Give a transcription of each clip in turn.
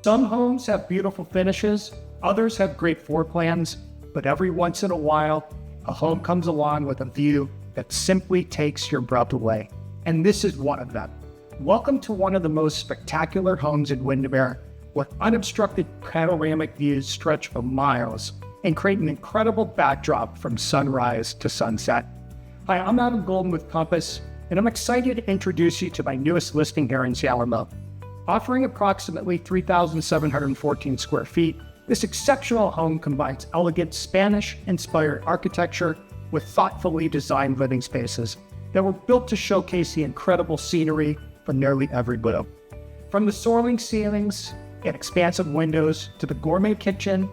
Some homes have beautiful finishes, others have great floor plans, but every once in a while, a home comes along with a view that simply takes your breath away. And this is one of them. Welcome to one of the most spectacular homes in Windemere, with unobstructed panoramic views stretch for miles and create an incredible backdrop from sunrise to sunset. Hi, I'm Adam Golden with Compass, and I'm excited to introduce you to my newest listing here in San Ramon. Offering approximately 3,714 square feet, this exceptional home combines elegant Spanish-inspired architecture with thoughtfully designed living spaces that were built to showcase the incredible scenery from nearly every room. From the soaring ceilings and expansive windows to the gourmet kitchen,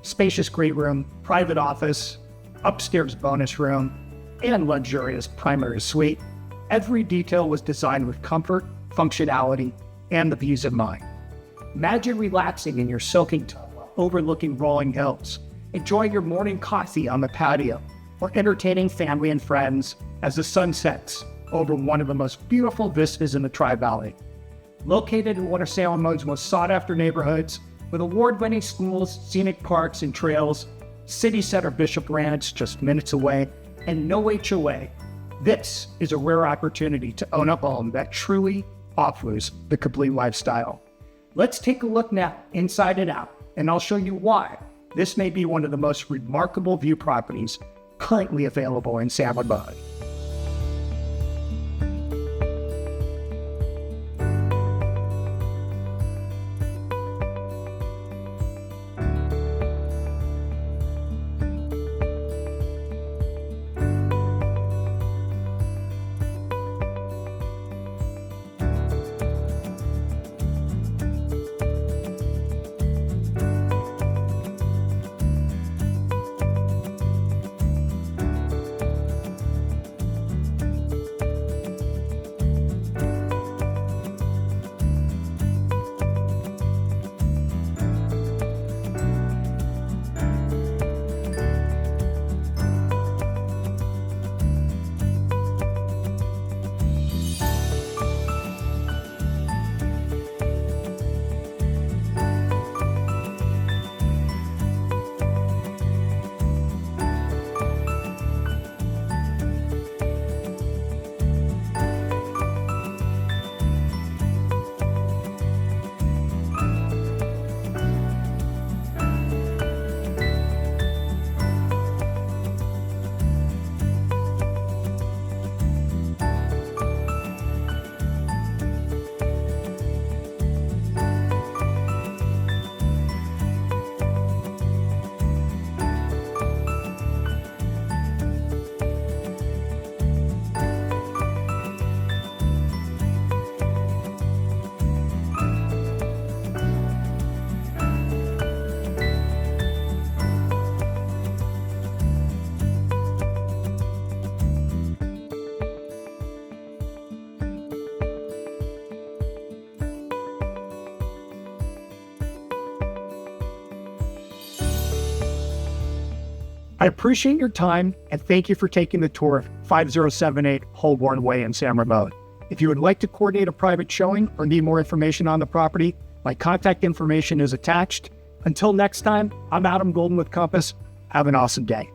spacious great room, private office, upstairs bonus room, and luxurious primary suite, every detail was designed with comfort, functionality, and the views in mind. Imagine relaxing in your soaking tub overlooking rolling hills, enjoying your morning coffee on the patio, or entertaining family and friends as the sun sets over one of the most beautiful vistas in the Tri-Valley. Located in one of San Ramon's most sought-after neighborhoods, with award-winning schools, scenic parks and trails, city center Bishop Ranch just minutes away, and no HOA, this is a rare opportunity to own a home that truly offers the complete lifestyle. Let's take a look now, inside and out, and I'll show you why this may be one of the most remarkable view properties currently available in San Ramon. I appreciate your time and thank you for taking the tour of 5078 Holborn Way in San Ramon. If you would like to coordinate a private showing or need more information on the property, my contact information is attached. Until next time, I'm Adam Golden with Compass. Have an awesome day.